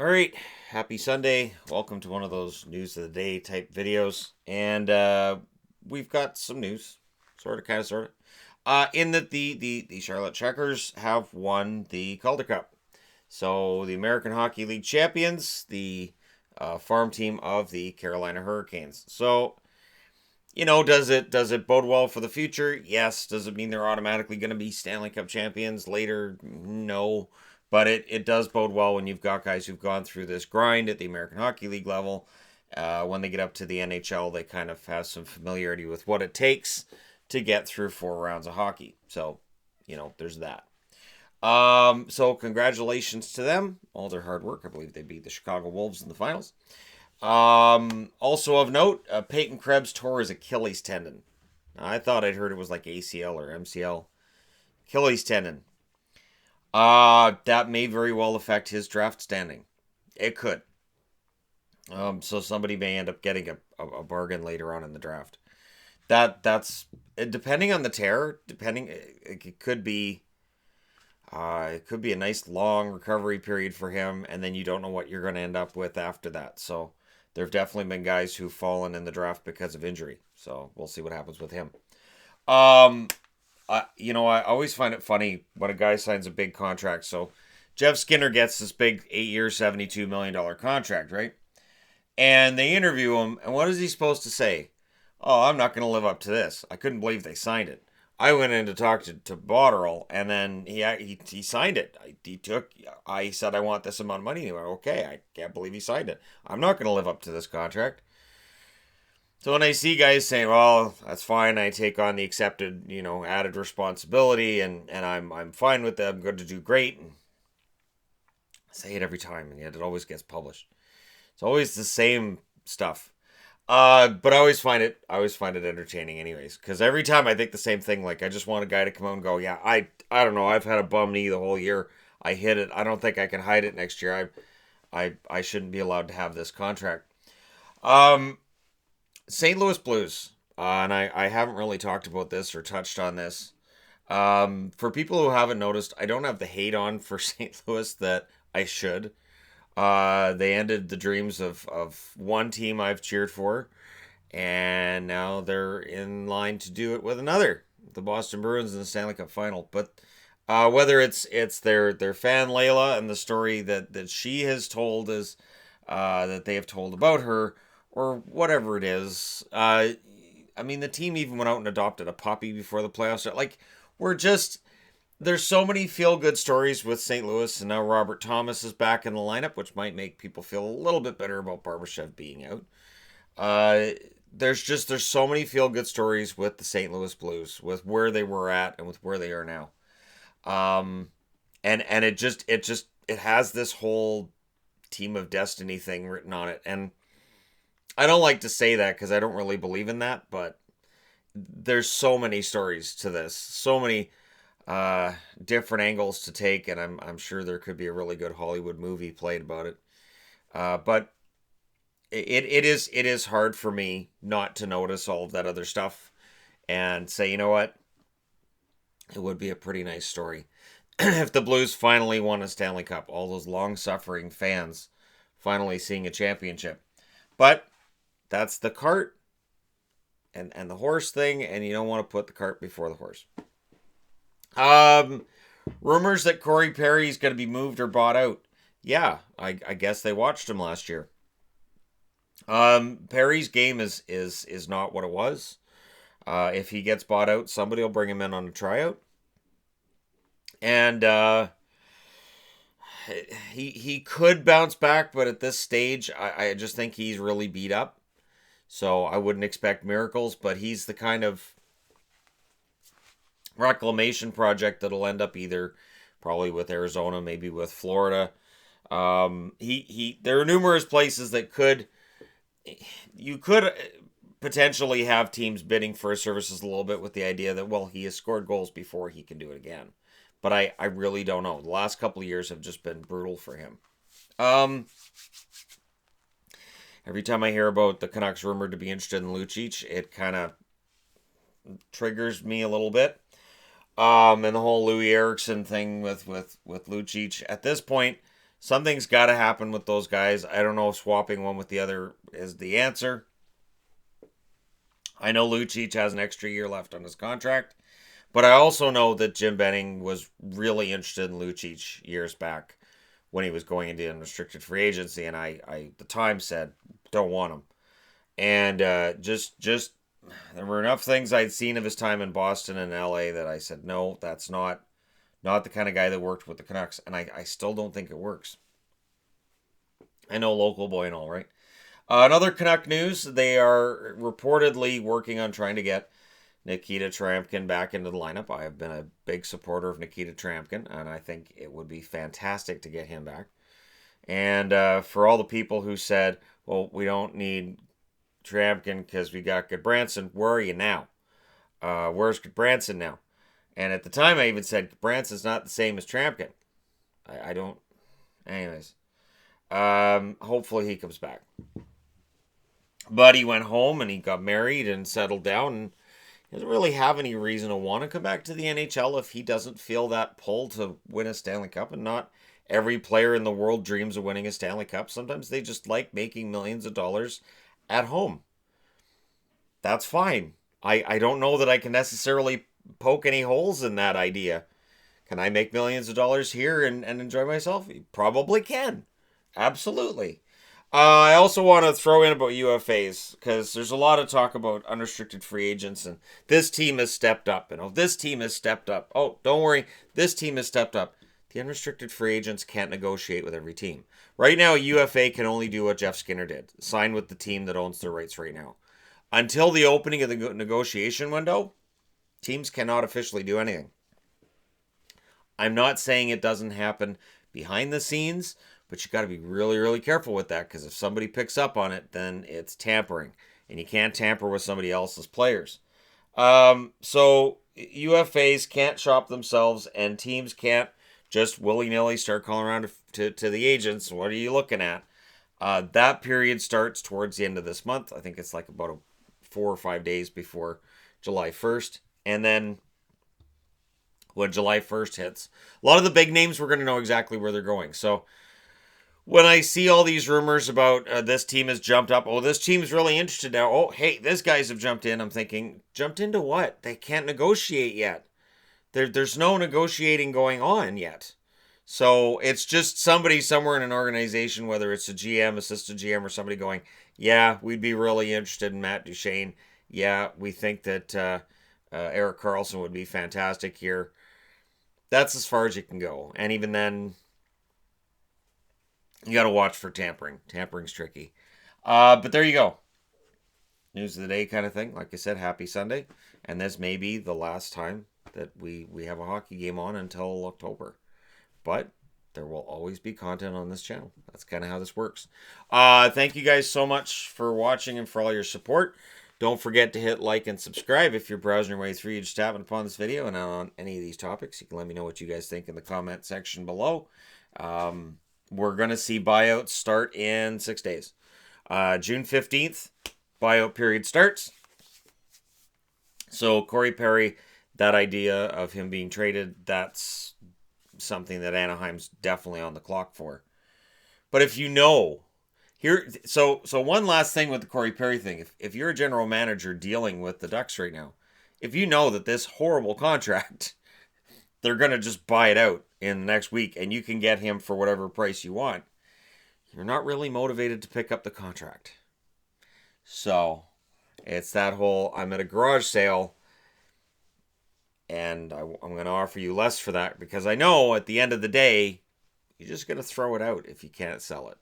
All right, happy Sunday. Welcome to one of those news of the day type videos. And we've got some news, sort of. In that the Charlotte Checkers have won the Calder Cup. So the American Hockey League champions, the farm team of the Carolina Hurricanes. So, does it bode well for the future? Yes. Does it mean they're automatically going to be Stanley Cup champions later? No. But it does bode well when you've got guys who've gone through this grind at the American Hockey League level. When they get up to the NHL, they kind of have some familiarity with what it takes to get through 4 rounds of hockey. So, there's that. So congratulations to them, all their hard work. I believe they beat the Chicago Wolves in the finals. Also of note, Peyton Krebs tore his Achilles tendon. I thought I'd heard it was like ACL or MCL. Achilles tendon. That may very well affect his draft standing. It could. So somebody may end up getting a bargain later on in the draft. That's depending on the tear. It could be. It could be a nice long recovery period for him, and then you don't know what you're going to end up with after that. So there have definitely been guys who've fallen in the draft because of injury. So we'll see what happens with him. I always find it funny when a guy signs a big contract. So Jeff Skinner gets this big 8-year, $72 million contract, right? And they interview him, and what is he supposed to say? Oh, I'm not going to live up to this. I couldn't believe they signed it. I went in to talk to Botterill, and then he signed it. I said, I want this amount of money. He went, okay, I can't believe he signed it. I'm not going to live up to this contract. So when I see guys saying, well, that's fine, I take on the accepted, added responsibility, and I'm fine with that, I'm going to do great. And I say it every time, and yet it always gets published. It's always the same stuff. But I always find it entertaining anyways, because every time I think the same thing. Like, I just want a guy to come out and go, yeah, I don't know, I've had a bum knee the whole year. I hit it. I don't think I can hide it next year. I shouldn't be allowed to have this contract. St. Louis Blues, and I haven't really talked about this or touched on this. For people who haven't noticed, I don't have the hate on for St. Louis that I should. They ended the dreams of one team I've cheered for, and now they're in line to do it with another, the Boston Bruins in the Stanley Cup Final. But whether it's their fan Layla and the story that she has told is that they have told about her, or whatever it is, the team even went out and adopted a puppy before the playoffs. Like, we're just. There's so many feel-good stories with St. Louis, and now Robert Thomas is back in the lineup, which might make people feel a little bit better about Barbashev being out. There's so many feel-good stories with the St. Louis Blues, with where they were at and with where they are now. And it has this whole team of destiny thing written on it, and I don't like to say that because I don't really believe in that, but there's so many stories to this, so many different angles to take, and I'm sure there could be a really good Hollywood movie played about it. But it is hard for me not to notice all of that other stuff and say, you know what, it would be a pretty nice story if the Blues finally won a Stanley Cup. All those long-suffering fans finally seeing a championship. But that's the cart and the horse thing, and you don't want to put the cart before the horse. Rumors that Corey Perry's going to be moved or bought out. Yeah, I guess they watched him last year. Perry's game is not what it was. If he gets bought out, somebody will bring him in on a tryout. And he could bounce back, but at this stage, I just think he's really beat up. So I wouldn't expect miracles, but he's the kind of reclamation project that'll end up either probably with Arizona, maybe with Florida. There are numerous places that you could potentially have teams bidding for his services a little bit with the idea that, well, he has scored goals before, he can do it again. But I really don't know. The last couple of years have just been brutal for him. Every time I hear about the Canucks rumored to be interested in Lucic, it kind of triggers me a little bit. And the whole Loui Eriksson thing with Lucic. At this point, Something's got to happen with those guys. I don't know if swapping one with the other is the answer. I know Lucic has an extra year left on his contract, but I also know that Jim Benning was really interested in Lucic years back when he was going into unrestricted free agency, and I at the time said, don't want him. And just there were enough things I'd seen of his time in Boston and LA that I said, no, that's not the kind of guy that worked with the Canucks, and I still don't think it works. I know, local boy and all, right? Another Canuck news, they are reportedly working on trying to get Nikita Kucherov back into the lineup. I have been a big supporter of Nikita Kucherov, and I think it would be fantastic to get him back. And for all the people who said, well, we don't need Kucherov because we got Goodbranson, where are you now? Where's Goodbranson now? And at the time, I even said Branson's not the same as Kucherov. I don't. Anyways, hopefully he comes back. But he went home and he got married and settled down, and he doesn't really have any reason to want to come back to the NHL if he doesn't feel that pull to win a Stanley Cup. And not every player in the world dreams of winning a Stanley Cup. Sometimes they just like making millions of dollars at home. That's fine. I don't know that I can necessarily poke any holes in that idea. Can I make millions of dollars here and enjoy myself? You probably can. Absolutely. I also want to throw in about UFAs, because there's a lot of talk about unrestricted free agents, and this team has stepped up. And this team has stepped up. Oh, don't worry, this team has stepped up. The unrestricted free agents can't negotiate with every team. Right now, UFA can only do what Jeff Skinner did, sign with the team that owns their rights right now. Until the opening of the negotiation window, teams cannot officially do anything. I'm not saying it doesn't happen behind the scenes, but you got to be really, really careful with that, because if somebody picks up on it, then it's tampering, and you can't tamper with somebody else's players. So UFAs can't shop themselves, and teams can't just willy-nilly start calling around to the agents. What are you looking at? That period starts towards the end of this month. I think it's like about 4 or 5 days before July 1st. And then when July 1st hits, a lot of the big names, we're going to know exactly where they're going. So when I see all these rumors about this team has jumped up, oh, this team's really interested now. Oh, hey, this guys have jumped in. I'm thinking, jumped into what? They can't negotiate yet. There's no negotiating going on yet. So it's just somebody somewhere in an organization, whether it's a GM, assistant GM, or somebody going, yeah, we'd be really interested in Matt Duchene. Yeah, we think that Erik Karlsson would be fantastic here. That's as far as you can go. And even then, you got to watch for tampering. Tampering's tricky. But there you go. News of the day kind of thing. Like I said, happy Sunday. And this may be the last time that we have a hockey game on until October. But there will always be content on this channel. That's kind of how this works. Thank you guys so much for watching and for all your support. Don't forget to hit like and subscribe if you're browsing your way through. You're just tapping upon this video and on any of these topics. You can let me know what you guys think in the comment section below. We're going to see buyouts start in 6 days. June 15th, buyout period starts. So Corey Perry, that idea of him being traded, that's something that Anaheim's definitely on the clock for. But if you know, so one last thing with the Corey Perry thing. If you're a general manager dealing with the Ducks right now, if you know that this horrible contract, they're going to just buy it out in the next week and you can get him for whatever price you want, you're not really motivated to pick up the contract. So it's that whole, I'm at a garage sale and I'm going to offer you less for that, because I know at the end of the day, you're just going to throw it out if you can't sell it.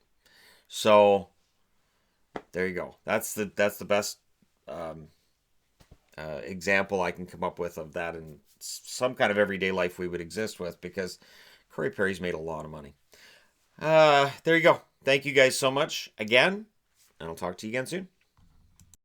So there you go. That's the best example I can come up with of that in some kind of everyday life we would exist with, because Corey Perry's made a lot of money. There you go. Thank you guys so much again, and I'll talk to you again soon.